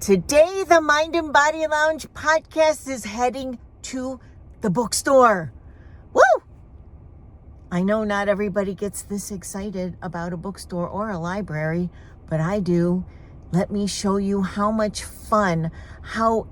Today, the Mind and Body Lounge podcast is heading to the bookstore. Woo! I know not everybody gets this excited about a bookstore or a library, but I do. Let me show you how much fun, how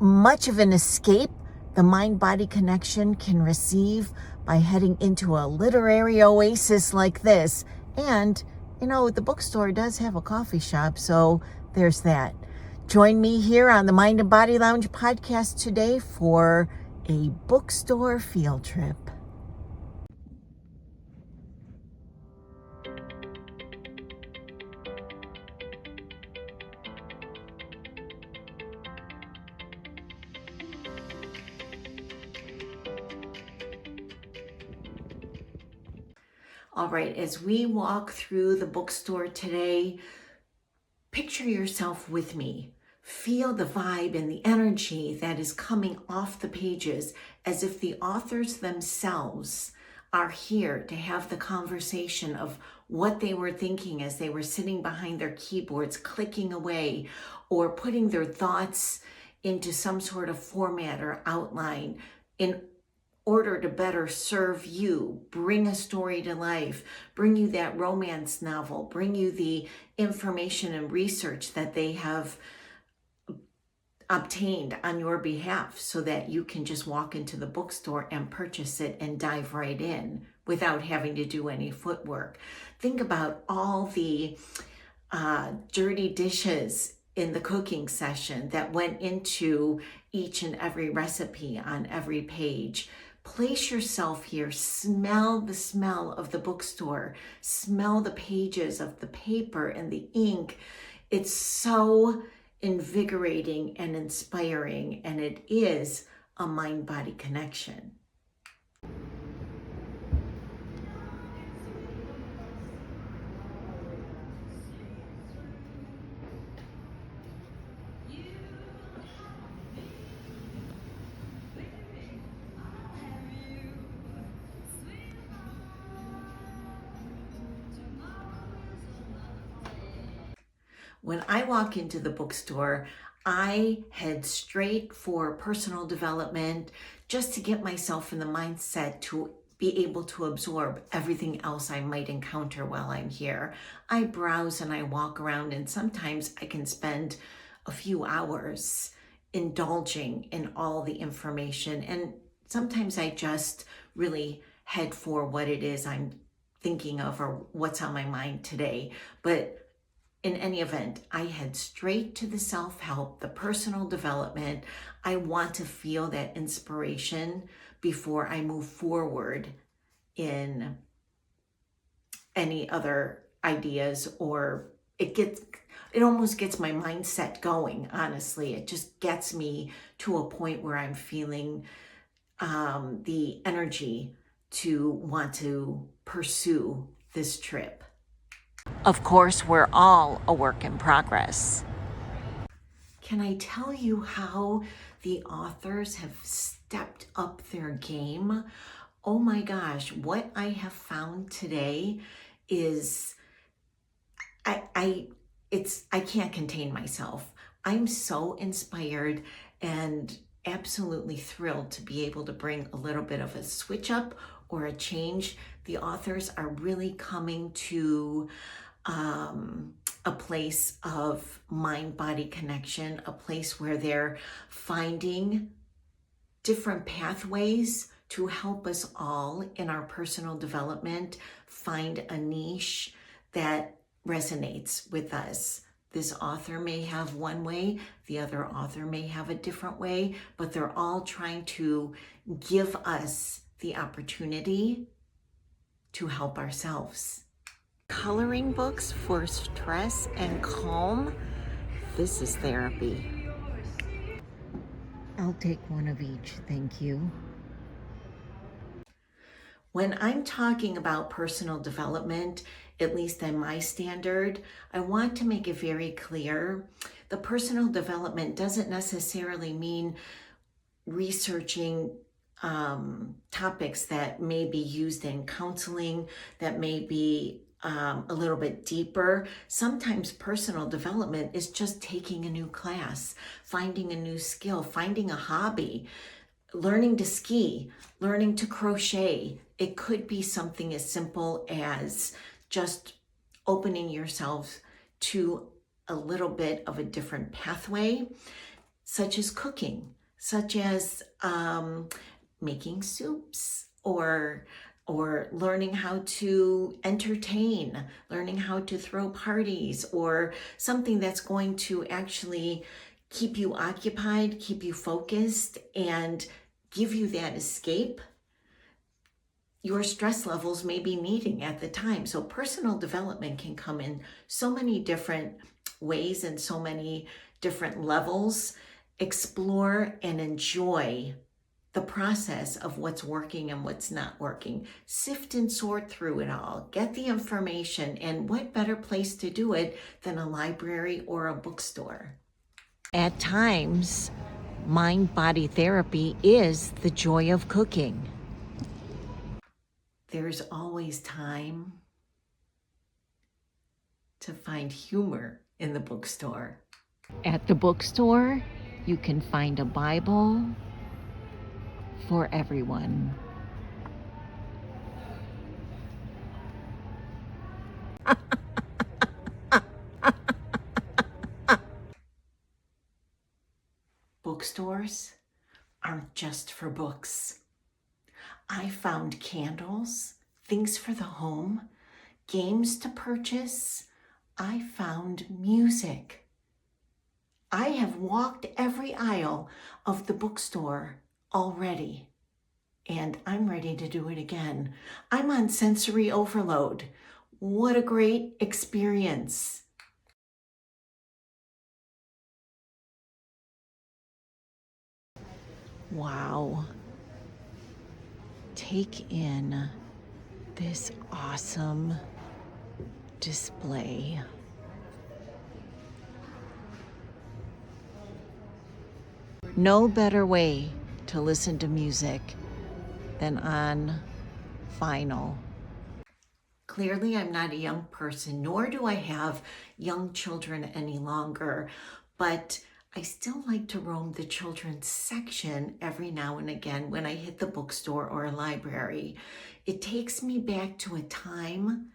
much of an escape the mind-body connection can receive by heading into a literary oasis like this. And, the bookstore does have a coffee shop, so there's that. Join me here on the Mind and Body Lounge podcast today for a bookstore field trip. All right, as we walk through the bookstore today, picture yourself with me. Feel the vibe and the energy that is coming off the pages as if the authors themselves are here to have the conversation of what they were thinking as they were sitting behind their keyboards, clicking away, or putting their thoughts into some sort of format or outline in order to better serve you, bring a story to life, bring you that romance novel, bring you the information and research that they have obtained on your behalf so that you can just walk into the bookstore and purchase it and dive right in without having to do any footwork. Think about all the dirty dishes in the cooking session that went into each and every recipe on every page. Place yourself here, smell the smell of the bookstore, smell the pages of the paper and the ink. It's so invigorating and inspiring, and it is a mind-body connection. When I walk into the bookstore, I head straight for personal development just to get myself in the mindset to be able to absorb everything else I might encounter while I'm here. I browse and I walk around, and sometimes I can spend a few hours indulging in all the information. And sometimes I just really head for what it is I'm thinking of or what's on my mind today. But in any event, I head straight to the self-help, the personal development. I want to feel that inspiration before I move forward in any other ideas, or it almost gets my mindset going, honestly. It just gets me to a point where I'm feeling the energy to want to pursue this trip. Of course, we're all a work in progress. Can I tell you how the authors have stepped up their game? Oh my gosh, what I have found today is I can't contain myself. I'm so inspired and absolutely thrilled to be able to bring a little bit of a switch up or a change. The authors are really coming to a place of mind-body connection, a place where they're finding different pathways to help us all in our personal development find a niche that resonates with us. This author may have one way, the other author may have a different way, but they're all trying to give us the opportunity to help ourselves. Coloring books for stress and calm. This is therapy. I'll take one of each, thank you. When I'm talking about personal development, at least in my standard, I want to make it very clear. The personal development doesn't necessarily mean researching topics that may be used in counseling, that may be a little bit deeper. Sometimes personal development is just taking a new class, finding a new skill, finding a hobby, learning to ski, learning to crochet. It could be something as simple as just opening yourself to a little bit of a different pathway, such as cooking, such as making soups, or learning how to entertain, learning how to throw parties, or something that's going to actually keep you occupied, keep you focused, and give you that escape your stress levels may be needing at the time. So personal development can come in so many different ways and so many different levels. Explore and enjoy the process of what's working and what's not working. Sift and sort through it all. Get the information, and what better place to do it than a library or a bookstore? At times, mind-body therapy is the joy of cooking. There's always time to find humor in the bookstore. At the bookstore, you can find a Bible for everyone. Bookstores aren't just for books. I found candles, things for the home, games to purchase. I found music. I have walked every aisle of the bookstore already, and I'm ready to do it again. I'm on sensory overload. What a great experience. Wow. Take in this awesome display. No better way to listen to music than on vinyl. Clearly, I'm not a young person, nor do I have young children any longer, but I still like to roam the children's section every now and again when I hit the bookstore or a library. It takes me back to a time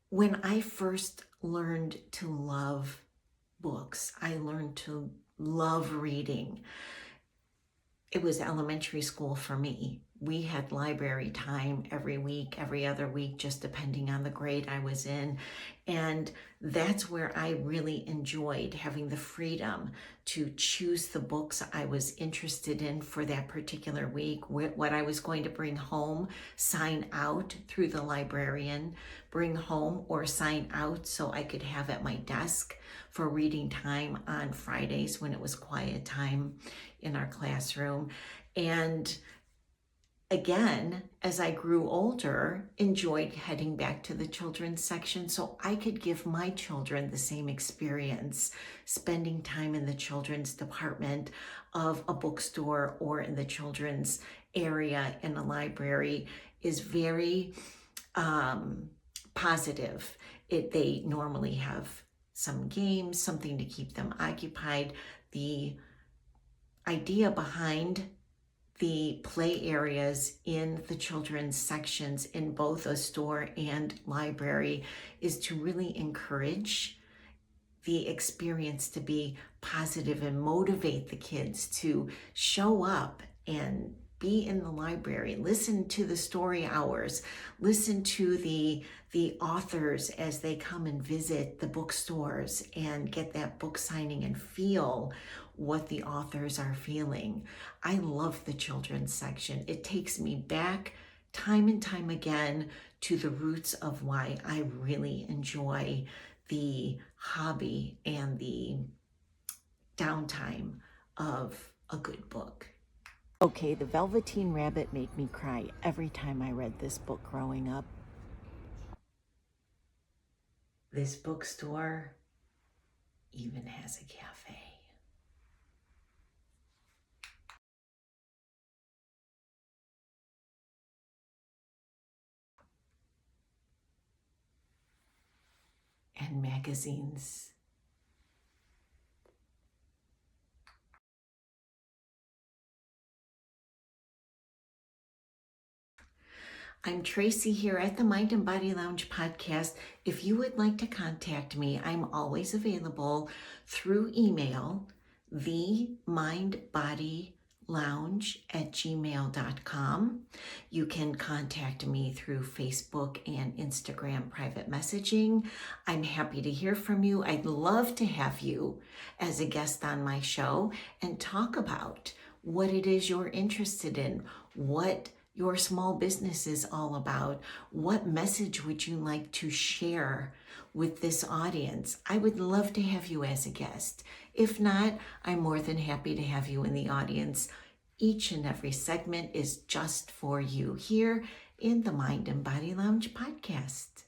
when I first learned to love books. I learned to love reading. It was elementary school for me. We had library time every week, every other week, just depending on the grade I was in. And that's where I really enjoyed having the freedom to choose the books I was interested in for that particular week, what I was going to bring home, sign out through the librarian, bring home or sign out so I could have at my desk for reading time on Fridays when it was quiet time in our classroom. And again, as I grew older, enjoyed heading back to the children's section so I could give my children the same experience. Spending time in the children's department of a bookstore or in the children's area in a library is very positive. They normally have some games, something to keep them occupied. The idea behind the play areas in the children's sections in both a store and library is to really encourage the experience to be positive and motivate the kids to show up and be in the library, listen to the story hours, listen to the authors as they come and visit the bookstores and get that book signing and feel what the authors are feeling. I love the children's section. It takes me back time and time again to the roots of why I really enjoy the hobby and the downtime of a good book. Okay, The Velveteen Rabbit made me cry every time I read this book growing up. This bookstore even has a cafe. and magazines. I'm Tracy here at the Mind and Body Lounge podcast. If you would like to contact me, I'm always available through email, themindbodylounge@gmail.com. You can contact me through Facebook and Instagram private messaging. I'm happy to hear from you. I'd love to have you as a guest on my show and talk about what it is you're interested in, what your small business is all about. What message would you like to share with this audience? I would love to have you as a guest. If not, I'm more than happy to have you in the audience. Each and every segment is just for you here in the Mind and Body Lounge podcast.